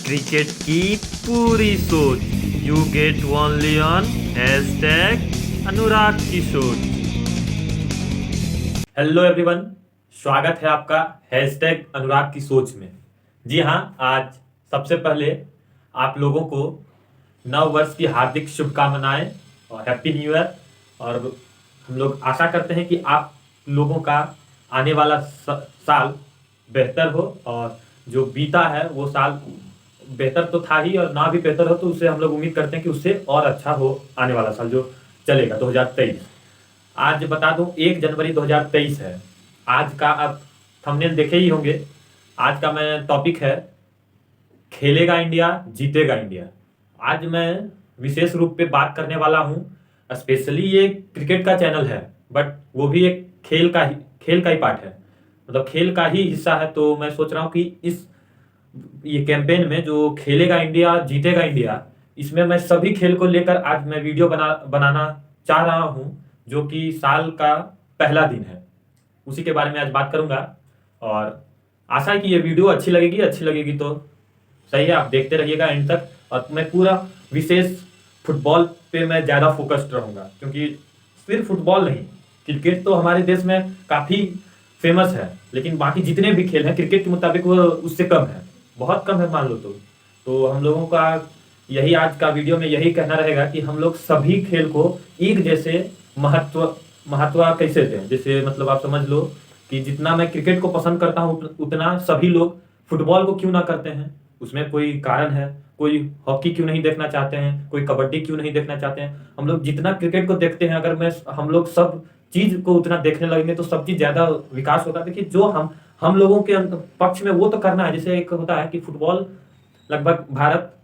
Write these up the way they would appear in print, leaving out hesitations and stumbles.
Cricket की पूरी सोच यू गेट ओनली ऑन #अनुराग की सोच। हेलो एवरीवन, स्वागत है आपका #अनुराग की सोच में। जी हाँ, आज सबसे पहले आप लोगों को नव वर्ष की हार्दिक शुभकामनाएं और हैप्पी न्यू ईयर। और हम लोग आशा करते हैं कि आप लोगों का आने वाला साल बेहतर हो, और जो बीता है वो साल बेहतर तो था ही, और ना भी बेहतर हो तो उससे हम लोग उम्मीद करते हैं कि उससे और अच्छा हो आने वाला साल जो चलेगा 2023। आज बता दूं 1 जनवरी 2023 है। आज का आप थंबनेल देखे ही होंगे। आज का मैं टॉपिक है खेलेगा इंडिया जीतेगा इंडिया। आज मैं विशेष रूप पे बात करने वाला हूं। स्पेशली ये क्रिकेट का चैनल है, बट वो भी एक खेल का ही पार्ट है, मतलब खेल का ही हिस्सा है। तो मैं सोच रहा हूँ कि इस ये कैंपेन में जो खेलेगा इंडिया जीतेगा इंडिया, इसमें मैं सभी खेल को लेकर आज मैं वीडियो बनाना चाह रहा हूं, जो कि साल का पहला दिन है। उसी के बारे में आज बात करूंगा, और आशा है कि ये वीडियो अच्छी लगेगी तो सही है, आप देखते रहिएगा एंड तक। और मैं पूरा विशेष फुटबॉल पे मैं ज़्यादा फोकस्ड रहूंगा, क्योंकि सिर्फ फुटबॉल नहीं, क्रिकेट तो हमारे देश में काफ़ी फेमस है, लेकिन बाकी जितने भी खेल हैं क्रिकेट के मुताबिक वो उससे कम है, बहुत कम है मान लो। तो हम लोगों का यही आज का वीडियो में यही कहना रहेगा कि हम लोग सभी खेल को एक जैसे महत्व महत्व कैसे दें। जैसे मतलब आप समझ लो कि जितना मैं क्रिकेट को पसंद करता हूँ उतना सभी लोग फुटबॉल को क्यों ना करते हैं। उसमें कोई कारण है, कोई हॉकी क्यों नहीं देखना चाहते हैं, कोई कबड्डी क्यों नहीं देखना चाहते हैं। हम लोग जितना क्रिकेट को देखते हैं, अगर हम लोग सब चीज को उतना देखने लगेंगे तो सब चीज ज्यादा विकास होगा। देखिए, जो हम लोगों के पक्ष में वो तो करना है। जैसे एक होता है कि फुटबॉल लगभग भारत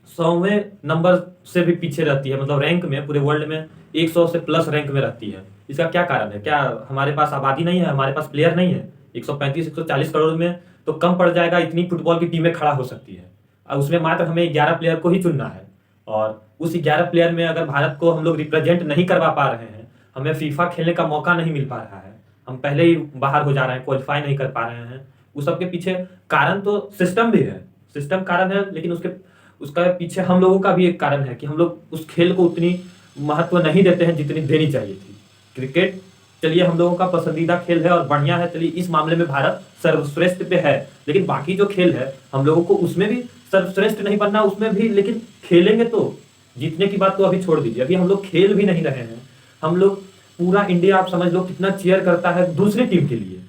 100वें नंबर से भी पीछे रहती है, मतलब रैंक में पूरे वर्ल्ड में 100 से प्लस रैंक में रहती है। इसका क्या कारण है? क्या हमारे पास आबादी नहीं है, हमारे पास प्लेयर नहीं है? 135-140 करोड़ में तो कम पड़ जाएगा, इतनी फुटबॉल की टीमें खड़ा हो सकती है। और उसमें मात्र हमें 11 प्लेयर को ही चुनना है, और उस 11 प्लेयर में अगर भारत को हम लोग रिप्रेजेंट नहीं करवा पा रहे हैं, हमें फीफा खेलने का मौका नहीं मिल पा रहा है, हम पहले ही बाहर हो जा रहे हैं, क्वालिफाई नहीं कर पा रहे हैं। उस सब के पीछे कारण तो सिस्टम भी है, सिस्टम कारण है, लेकिन उसका पीछे हम लोगों का भी एक कारण है कि हम लोग उस खेल को उतनी महत्व नहीं देते हैं जितनी देनी चाहिए थी। क्रिकेट चलिए हम लोगों का पसंदीदा खेल है और बढ़िया है, चलिए इस मामले में भारत सर्वश्रेष्ठ पे है। लेकिन बाकी जो खेल है हम लोगों को उसमें भी सर्वश्रेष्ठ नहीं बनना, उसमें भी लेकिन खेलेंगे तो जीतने की बात तो अभी छोड़ दीजिए, अभी हम लोग खेल भी नहीं रहे हैं। हम लोग पूरा इंडिया आप समझ लो कितना चीयर करता है दूसरी टीम के लिए।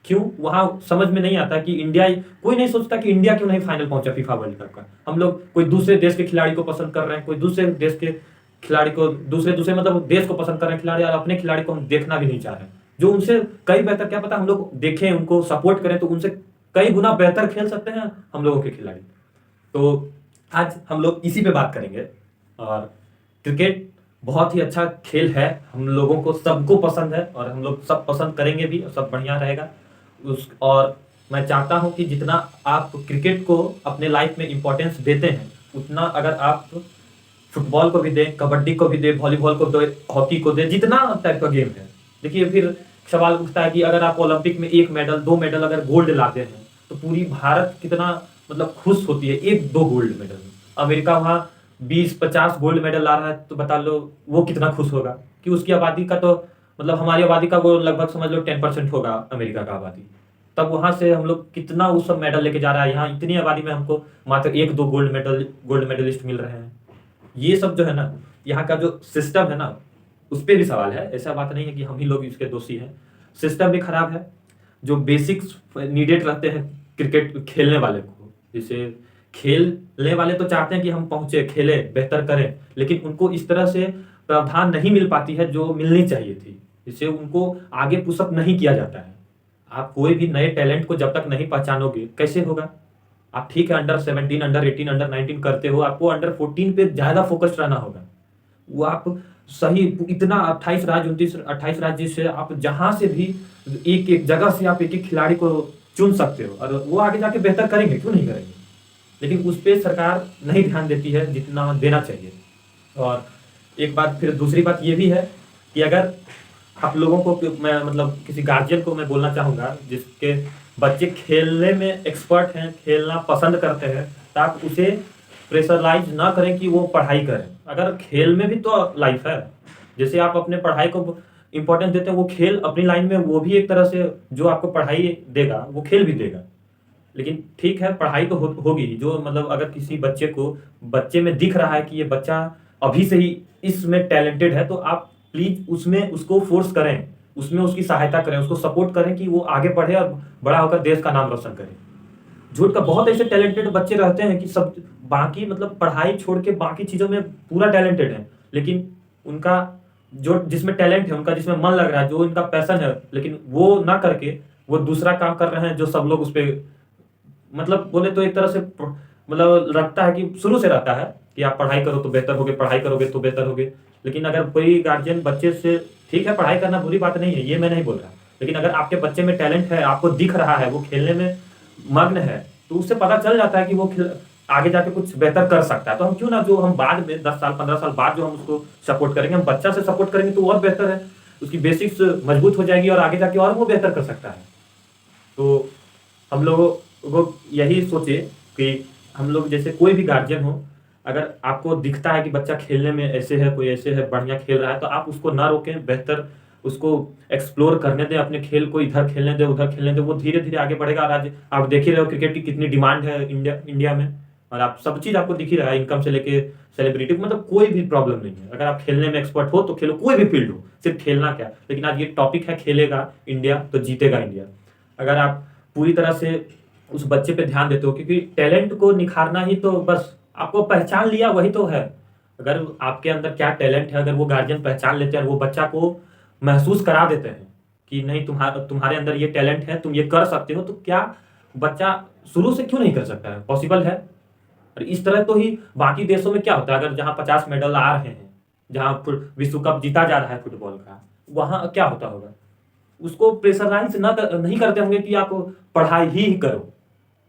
क्यों? वहां समझ में नहीं आता कि इंडिया, कोई नहीं सोचता कि इंडिया क्यों नहीं फाइनल पहुंचा फीफा वर्ल्ड कप का। हम लोग कोई दूसरे देश के खिलाड़ी को पसंद कर रहे हैं, कोई दूसरे देश के खिलाड़ी को दूसरे दूसरे मतलब देश को पसंद कर रहे हैं खिलाड़ी, और अपने खिलाड़ी को हम देखना भी नहीं चाह रहे, जो उनसे कई बेहतर, क्या पता हम लोग देखें उनको सपोर्ट करें तो उनसे कई गुना बेहतर खेल सकते हैं हम लोगों के खिलाड़ी। तो आज हम लोग इसी पे बात करेंगे। और क्रिकेट बहुत ही अच्छा खेल है, हम लोगों को सबको पसंद है, और हम लोग सब पसंद करेंगे भी, और सब बढ़िया रहेगा और मैं चाहता हूं कि जितना आप क्रिकेट को अपने लाइफ में इंपॉर्टेंस देते हैं, उतना अगर आप फुटबॉल को भी दें, कबड्डी को भी दें, वॉलीबॉल को दें, हॉकी को दें, जितना टाइप का गेम है। देखिए, फिर सवाल उठता है कि अगर आप ओलंपिक में 1 मेडल 2 मेडल अगर गोल्ड लाते हैं तो पूरी भारत कितना मतलब खुश होती है 1-2 गोल्ड मेडल में। अमेरिका वहाँ 20-50 गोल्ड मेडल ला रहा है, तो बता लो वो कितना खुश होगा कि उसकी आबादी का तो मतलब हमारी आबादी का वो लगभग समझ लो 10% होगा अमेरिका का आबादी। तब वहां से हम लोग कितना वो सब मेडल लेके जा रहा है, यहाँ इतनी आबादी में हमको मात्र 1-2 गोल्ड मेडलिस्ट मिल रहे हैं। ये सब जो है ना, यहाँ का जो सिस्टम है ना, उस पर भी सवाल है। ऐसा बात नहीं है कि हम ही लोग इसके दोषी हैं, सिस्टम भी खराब है। जो बेसिक्स नीडेड रहते हैं क्रिकेट खेलने वाले को, जैसे खेलने वाले तो चाहते हैं कि हम पहुंचे, खेले, बेहतर करें, लेकिन उनको इस तरह से प्रावधान नहीं मिल पाती है जो मिलनी चाहिए थी, जिससे उनको आगे पुशअप नहीं किया जाता है। आप कोई भी नए टैलेंट को जब तक नहीं पहचानोगे कैसे होगा? आप ठीक है अंडर 17, अंडर 18, अंडर 19 करते हो, आपको अंडर 14 पे ज्यादा फोकस्ड रहना होगा। वो आप सही इतना 28 राज्य से आप जहां से भी एक एक जगह से आप एक एक खिलाड़ी को चुन सकते हो, और वो आगे जाके बेहतर करेंगे, क्यों नहीं करेंगे? लेकिन उस पर सरकार नहीं ध्यान देती है जितना देना चाहिए। और एक बात, फिर दूसरी बात ये भी है कि अगर आप लोगों को, मैं मतलब किसी गार्जियन को मैं बोलना चाहूँगा जिसके बच्चे खेलने में एक्सपर्ट हैं, खेलना पसंद करते हैं, तो आप उसे प्रेशराइज ना करें कि वो पढ़ाई करें। अगर खेल में भी तो लाइफ है, जैसे आप अपने पढ़ाई को इंपॉर्टेंस देते हैं, वो खेल अपनी लाइन में वो भी एक तरह से जो आपको पढ़ाई देगा वो खेल भी देगा। लेकिन ठीक है, पढ़ाई तो होगी ही। जो मतलब अगर किसी बच्चे को बच्चे में दिख रहा है कि ये बच्चा अभी से ही इसमें टैलेंटेड है, तो आप प्लीज उसमें उसको फोर्स करें, उसमें उसकी सहायता करें, उसको सपोर्ट करें कि वो आगे बढ़े और बड़ा होकर देश का नाम रोशन करे। झूठ का बहुत ऐसे टैलेंटेड बच्चे रहते हैं कि सब बाकी मतलब पढ़ाई छोड़ के बाकी चीजों में पूरा टैलेंटेड है, लेकिन उनका जो जिसमें टैलेंट है, उनका जिसमें मन लग रहा है, जो इनका पैशन है, लेकिन वो ना करके वो दूसरा काम कर रहे हैं जो सब लोग उस पर मतलब बोले तो एक तरह से मतलब रखता है कि शुरू से रहता है कि आप पढ़ाई करो तो बेहतर होगे, पढ़ाई करोगे तो बेहतर होगे। लेकिन अगर कोई गार्जियन बच्चे से, ठीक है पढ़ाई करना बुरी बात नहीं है, ये मैं नहीं बोल रहा, लेकिन अगर आपके बच्चे में टैलेंट है, आपको दिख रहा है, वो खेलने में मग्न है, तो उससे पता चल जाता है कि वो आगे जाके कुछ बेहतर कर सकता है। तो हम क्यों ना जो हम बाद में 10 साल 15 साल बाद जो हम उसको सपोर्ट करेंगे, हम बच्चा से सपोर्ट करेंगे तो और बेहतर है, उसकी बेसिक्स मजबूत हो जाएगी और आगे जाके और वो बेहतर कर सकता है। तो हम लोगों को यही सोचे कि हम लोग जैसे कोई भी गार्जियन हो, अगर आपको दिखता है कि बच्चा खेलने में ऐसे है, कोई ऐसे है बढ़िया खेल रहा है, तो आप उसको ना रोकें, बेहतर उसको एक्सप्लोर करने दें, अपने खेल को इधर खेलने दें उधर खेलने दें, वो धीरे धीरे आगे बढ़ेगा। और आज आप देख ही रहे हो क्रिकेट की कितनी डिमांड है इंडिया में, और आप सब चीज़ आपको दिख ही रहा है, इनकम से लेके सेलिब्रिटी, मतलब कोई भी प्रॉब्लम नहीं है। अगर आप खेलने में एक्सपर्ट हो तो खेलो, कोई भी फील्ड हो, सिर्फ खेलना क्या। लेकिन आज ये टॉपिक है खेलेगा इंडिया तो जीतेगा इंडिया। अगर आप पूरी तरह से उस बच्चे पे ध्यान देते हो, क्योंकि टैलेंट को निखारना ही तो बस आपको पहचान लिया वही तो है। अगर आपके अंदर क्या टैलेंट है, अगर वो गार्जियन पहचान लेते हैं, वो बच्चा को महसूस करा देते हैं कि नहीं तुम्हारे अंदर ये टैलेंट है, तुम ये कर सकते हो, तो क्या बच्चा शुरू से क्यों नहीं कर सकता है, पॉसिबल है। और इस तरह तो ही बाकी देशों में क्या होता है, अगर जहाँ 50 मेडल आ रहे हैं, जहाँ विश्व कप जीता जा रहा है फुटबॉल का, वहाँ क्या होता होगा, उसको प्रेशराइज नहीं करते होंगे कि आप पढ़ाई ही करो।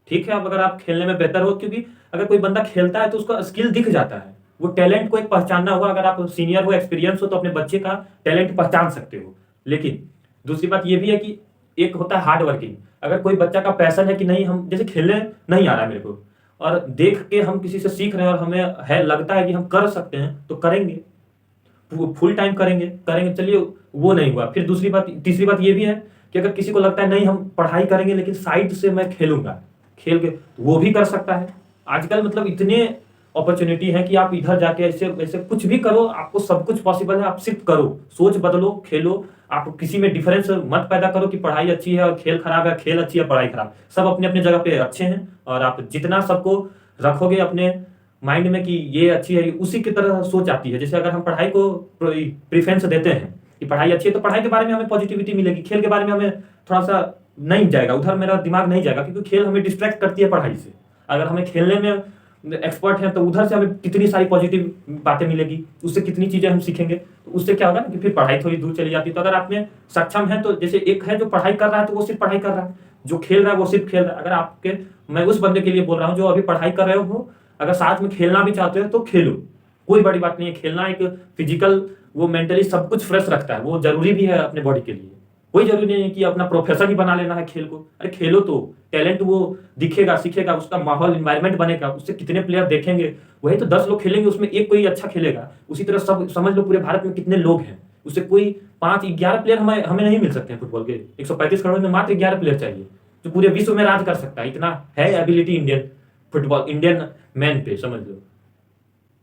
ठीक है, अब अगर आप खेलने में बेहतर हो, क्योंकि अगर कोई बंदा खेलता है तो उसका स्किल दिख जाता है, वो टैलेंट को एक पहचानना होगा। अगर आप सीनियर हो, एक्सपीरियंस हो, तो अपने बच्चे का टैलेंट पहचान सकते हो। लेकिन दूसरी बात ये भी है कि एक होता है हार्ड वर्किंग। अगर कोई बच्चा का पैशन है कि नहीं, हम जैसे खेलने नहीं आ रहा है मेरे को, और देख के हम किसी से सीख रहे हैं और हमें है लगता है कि हम कर सकते हैं, तो करेंगे, फुल टाइम करेंगे चलिए, वो नहीं हुआ। फिर तीसरी बात ये भी है कि अगर किसी को लगता है नहीं हम पढ़ाई करेंगे लेकिन साइड से मैं खेलूंगा, खेल के वो भी कर सकता है। आजकल मतलब इतने अपॉर्चुनिटी है कि आप इधर जाके ऐसे ऐसे कुछ भी करो, आपको सब कुछ पॉसिबल है। आप सिर्फ करो, सोच बदलो, खेलो। आप किसी में डिफरेंस मत पैदा करो कि पढ़ाई अच्छी है और खेल खराब है, खेल अच्छी है पढ़ाई खराब। सब अपने अपने जगह पे अच्छे हैं, और आप जितना सबको रखोगे अपने माइंड में कि ये अच्छी है, उसी की तरह सोच आती है। जैसे अगर हम पढ़ाई को प्रिफरेंस देते हैं कि पढ़ाई अच्छी है, तो पढ़ाई के बारे में हमें पॉजिटिविटी मिलेगी, खेल के बारे में हमें थोड़ा सा नहीं जाएगा, उधर मेरा दिमाग नहीं जाएगा, क्योंकि खेल हमें डिस्ट्रैक्ट करती है पढ़ाई से। अगर हमें खेलने में एक्सपर्ट हैं तो उधर से हमें कितनी सारी पॉजिटिव बातें मिलेगी, उससे कितनी चीजें हम सीखेंगे, तो उससे क्या होगा ना कि फिर पढ़ाई थोड़ी दूर चली जाती है। तो अगर आप में सक्षम है, तो जैसे एक है जो पढ़ाई कर रहा है तो वो सिर्फ पढ़ाई कर रहा है, जो खेल रहा है वो सिर्फ खेल रहा है। अगर आपके, मैं उस बंदे के लिए बोल रहा हूँ जो अभी पढ़ाई कर रहे हो, अगर साथ में खेलना भी चाहते हो तो खेलो, कोई बड़ी बात नहीं है। खेलना एक फिजिकल, वो मेंटली सब कुछ फ्रेश रखता है, वो जरूरी भी है अपने बॉडी के लिए। कोई जरूरी नहीं है कि अपना प्रोफेशन ही बना लेना है खेल को। अरे खेलो तो टैलेंट वो दिखेगा, सीखेगा, उसका माहौल इन्वायरमेंट बनेगा, उससे कितने प्लेयर देखेंगे, वही तो 10 लोग खेलेंगे, उसमें एक कोई अच्छा खेलेगा। उसी तरह सब समझ लो पूरे भारत में कितने लोग हैं, उससे कोई 5-11 प्लेयर हमें नहीं मिल सकते हैं फुटबॉल के। 135 करोड़ में मात्र 11 प्लेयर चाहिए जो पूरे विश्व में राज कर सकता है। इतना है एबिलिटी इंडियन मैन पे, समझ लो।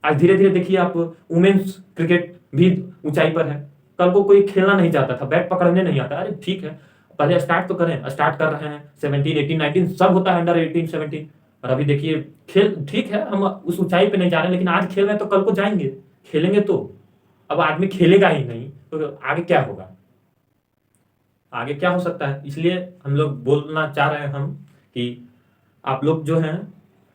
आज धीरे धीरे देखिए आप, वुमेन्स क्रिकेट भी ऊंचाई पर है। कल को कोई खेलना नहीं चाहता था, बैट पकड़ने नहीं आता, अरे ठीक है पहले स्टार्ट तो करें, स्टार्ट कर रहे हैं। 17, 18, 19 सब होता है, अंडर 18, 17। और अभी देखिए खेल, ठीक है हम उस ऊंचाई पे नहीं जा रहे, लेकिन आज खेल रहे हैं तो कल को जाएंगे, खेलेंगे तो। अब आदमी खेलेगा ही नहीं तो आगे क्या होगा, आगे क्या हो सकता है। इसलिए हम लोग बोलना चाह रहे हैं हम कि आप लोग जो हैं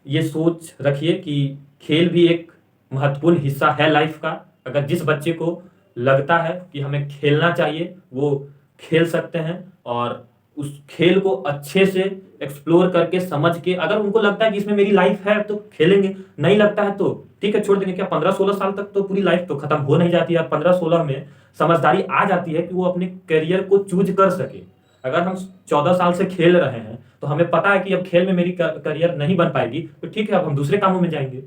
ये सोच रखिए कि खेल भी एक महत्वपूर्ण हिस्सा है लाइफ का। अगर जिस बच्चे को लगता है कि हमें खेलना चाहिए, वो खेल सकते हैं, और उस खेल को अच्छे से एक्सप्लोर करके समझ के, अगर उनको लगता है कि इसमें मेरी लाइफ है तो खेलेंगे, नहीं लगता है तो ठीक है छोड़ देंगे। क्या 15-16 साल तक तो पूरी लाइफ तो खत्म हो नहीं जाती है, 15-16 में समझदारी आ जाती है कि वो अपने करियर को चूज कर सके। अगर हम 14 साल से खेल रहे हैं तो हमें पता है कि अब खेल में मेरी करियर नहीं बन पाएगी, तो ठीक है, अब हम दूसरे कामों में जाएंगे।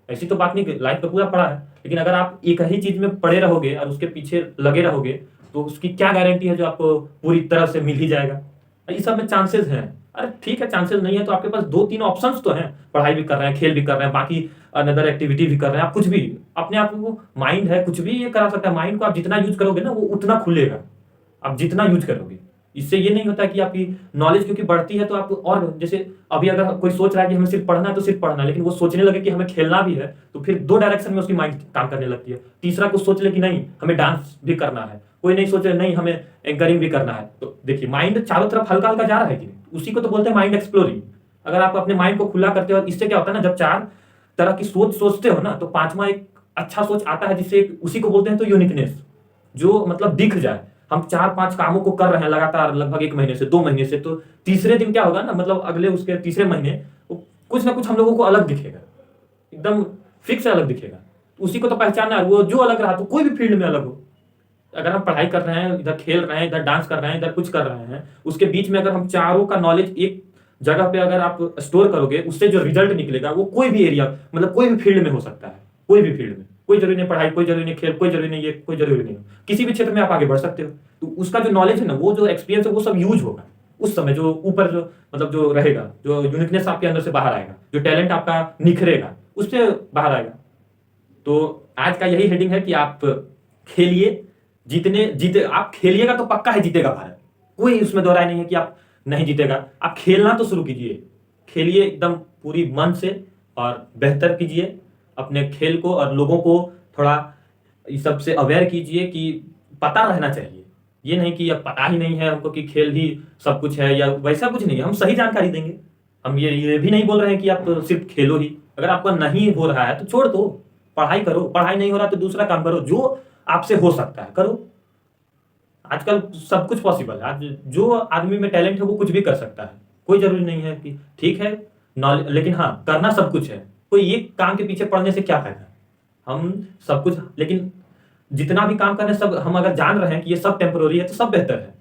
ऐसी तो बात नहीं, लाइफ तो पूरा पड़ा है। लेकिन अगर आप एक ही चीज में पड़े रहोगे और उसके पीछे लगे रहोगे, तो उसकी क्या गारंटी है जो आपको पूरी तरह से मिल ही जाएगा। ये सब में चांसेस हैं। अरे ठीक है, चांसेस नहीं है तो आपके पास दो तीन ऑप्शंस तो हैं। पढ़ाई भी कर रहे हैं, खेल भी कर रहे हैं, बाकी अनदर एक्टिविटी भी कर रहे हैं, आप कुछ भी अपने आप को, माइंड है, कुछ भी ये करा सकता है। माइंड को आप जितना यूज करोगे ना, वो उतना खुलेगा, आप जितना यूज करोगे। इससे ये नहीं होता कि आपकी नॉलेज क्योंकि बढ़ती है तो आप, और जैसे अभी अगर कोई सोच रहा है कि हमें सिर्फ पढ़ना है तो सिर्फ पढ़ना है, लेकिन वो सोचने लगे कि हमें खेलना भी है, तो फिर दो डायरेक्शन में उसकी माइंड काम करने लगती है। तीसरा कुछ सोच ले कि नहीं हमें डांस भी करना है, कोई नहीं सोचे नहीं हमें एंकरिंग भी करना है। तो देखिए माइंड चारों तरफ हल्का हल्का जा रहा है कि नहीं, उसी को तो बोलते हैं माइंड एक्सप्लोरिंग। अगर आप अपने माइंड को खुला करते हो, इससे क्या होता है ना, जब चार तरह की सोच सोचते हो ना, तो पांचवा एक अच्छा सोच आता है, जिससे उसी को बोलते हैं तो यूनिकनेस, जो मतलब दिख जाए। हम चार पांच कामों को कर रहे हैं लगातार लगभग 1 महीने से 2 महीने से, तो तीसरे दिन क्या होगा ना, मतलब अगले उसके तीसरे महीने कुछ ना कुछ हम लोगों को अलग दिखेगा, एकदम फिक्स अलग दिखेगा। उसी को तो पहचानना है, वो जो अलग रहा तो कोई भी फील्ड में अलग हो। अगर हम पढ़ाई कर रहे हैं, इधर खेल रहे हैं, इधर डांस कर रहे हैं, इधर कुछ कर रहे हैं, उसके बीच में अगर हम चारों का नॉलेज एक जगह पे अगर आप स्टोर करोगे, उससे जो रिजल्ट निकलेगा वो कोई भी एरिया, मतलब कोई भी फील्ड में हो सकता है। कोई भी फील्ड में, कोई जरूरी नहीं पढ़ाई, कोई जरूरी नहीं खेल, कोई जरूरी नहीं ये, कोई जरूरी नहीं, किसी भी क्षेत्र में आप आगे बढ़ सकते हो। तो उसका जो नॉलेज है ना, वो जो एक्सपीरियंस है, वो सब यूज होगा उस समय। जो ऊपर जो मतलब जो रहेगा, जो यूनिकनेस आपके अंदर से बाहर आएगा, जो टैलेंट आपका निखरेगा, उससे बाहर आएगा। तो आज का यही हेडिंग है कि आप खेलिए, जीते आप खेलिएगा तो पक्का है जीतेगा भारत। कोई उसमें दो राय नहीं है कि आप नहीं जीतेगा। आप खेलना तो शुरू कीजिए, खेलिए एकदम पूरी मन से और बेहतर कीजिए अपने खेल को, और लोगों को थोड़ा इस सब से अवेयर कीजिए कि पता रहना चाहिए। ये नहीं कि अब पता ही नहीं है हमको कि खेल ही सब कुछ है, या वैसा कुछ नहीं है। हम सही जानकारी देंगे। हम ये भी नहीं बोल रहे हैं कि आप सिर्फ खेलो ही। अगर आपका नहीं हो रहा है तो छोड़ दो, पढ़ाई करो। पढ़ाई नहीं हो रहा तो दूसरा काम करो, जो आपसे हो सकता है करो। आजकल सब कुछ पॉसिबल है। आज जो आदमी में टैलेंट है वो कुछ भी कर सकता है। कोई जरूरी नहीं है कि ठीक है नॉलेज, लेकिन हाँ करना सब कुछ है। कोई एक काम के पीछे पड़ने से क्या फायदा। हम सब कुछ, लेकिन जितना भी काम कर रहे हैं सब, हम अगर जान रहे हैं कि ये सब टेम्पोररी है तो सब बेहतर है।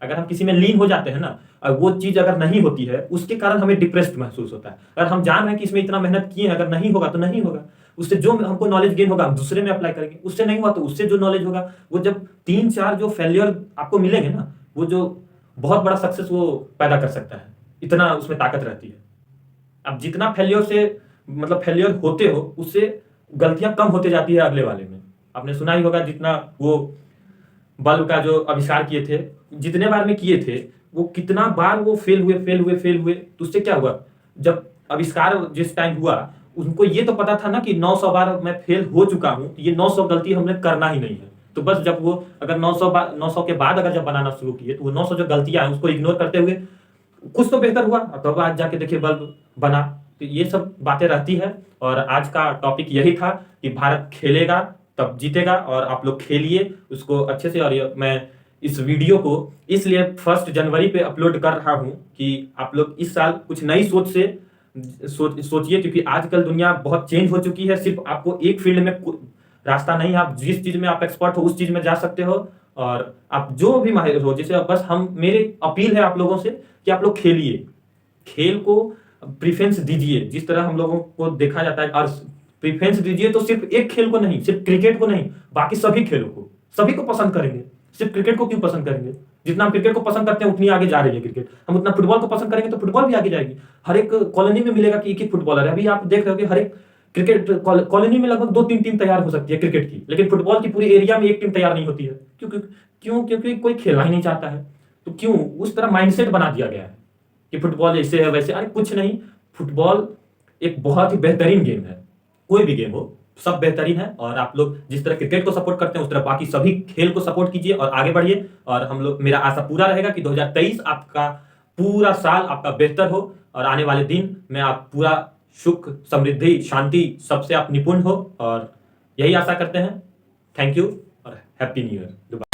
अगर हम किसी में लीन हो जाते हैं ना, और वो चीज अगर नहीं होती है, उसके कारण हमें डिप्रेस्ड महसूस होता है। अगर हम जान रहे हैं कि इसमें इतना मेहनत किए हैं, अगर नहीं होगा तो नहीं होगा, उससे जो हमको नॉलेज गेन होगा हम दूसरे में अप्लाई करेंगे। उससे नहीं हुआ तो उससे जो नॉलेज होगा, वो जब 3-4 जो फेलियर आपको मिलेंगे ना, वो जो बहुत बड़ा सक्सेस वो पैदा कर सकता है। इतना उसमें ताकत रहती है। अब जितना फेलियर से मतलब फेलियर होते हो, उससे गलतियां कम होते जाती है अगले वाले में। आपने सुना ही होगा, जितना वो बल्ब का जो आविष्कार किए थे, जितने बार में किए थे, वो कितना बार वो फेल हुए, तो उससे क्या हुआ, जब आविष्कार जिस टाइम हुआ, उनको ये तो पता था ना कि 900 बार मैं फेल हो चुका हूं, ये 900 गलती हमने करना ही नहीं है। तो बस जब वो अगर 900 के बाद अगर जब बनाना शुरू किए, तो वो 900 जो गलतियां हैं उसको इग्नोर करते हुए कुछ तो बेहतर हुआ, तो आज जाके देखिए बल्ब बना। तो ये सब बातें रहती है। और आज का टॉपिक यही था कि भारत खेलेगा तब जीतेगा, और आप लोग खेलिए उसको अच्छे से। और मैं इस वीडियो को इसलिए 1 जनवरी पे अपलोड कर रहा हूं कि आप लोग इस साल कुछ नई सोच से सोचिए, क्योंकि आजकल दुनिया बहुत चेंज हो चुकी है। सिर्फ आपको एक फील्ड में रास्ता नहीं है, आप जिस चीज में आप एक्सपर्ट हो उस चीज में जा सकते हो, और आप जो भी माहिर हो। जैसे बस हम, मेरी अपील है आप लोगों से कि आप लोग खेलिए, खेल को प्रीफरेंस दीजिए जिस तरह हम लोगों को देखा जाता है। और प्रीफरेंस दीजिए तो सिर्फ एक खेल को नहीं, सिर्फ क्रिकेट को नहीं, बाकी सभी खेलों को, सभी को पसंद करेंगे। सिर्फ क्रिकेट को क्यों पसंद करेंगे? जितना हम क्रिकेट को पसंद करते हैं उतनी आगे जा रही है क्रिकेट। हम उतना फुटबॉल को पसंद करेंगे तो फुटबॉल भी आगे जाएगी। हर एक कॉलोनी में मिलेगा कि एक फुटबॉलर है। अभी आप देख रहे हो कि हर एक क्रिकेट कॉलोनी में लगभग 2-3 टीम तैयार हो सकती है क्रिकेट की, लेकिन फुटबॉल की पूरी एरिया में एक टीम तैयार नहीं होती है। क्योंकि कोई खेलना ही नहीं चाहता है। तो क्यों उस तरह माइंडसेट बना दिया गया है कि फुटबॉल ऐसे है वैसे। अरे कुछ नहीं, फुटबॉल एक बहुत ही बेहतरीन गेम है। कोई भी गेम हो, सब बेहतरीन है। और आप लोग जिस तरह क्रिकेट को सपोर्ट करते हैं, उस तरह बाकी सभी खेल को सपोर्ट कीजिए और आगे बढ़िए। और हम लोग, मेरा आशा पूरा रहेगा कि 2023 आपका पूरा साल आपका बेहतर हो, और आने वाले दिन में आप पूरा सुख, समृद्धि, शांति सबसे आप निपुण हो। और यही आशा करते हैं। थैंक यू और हैप्पी न्यू ईयर।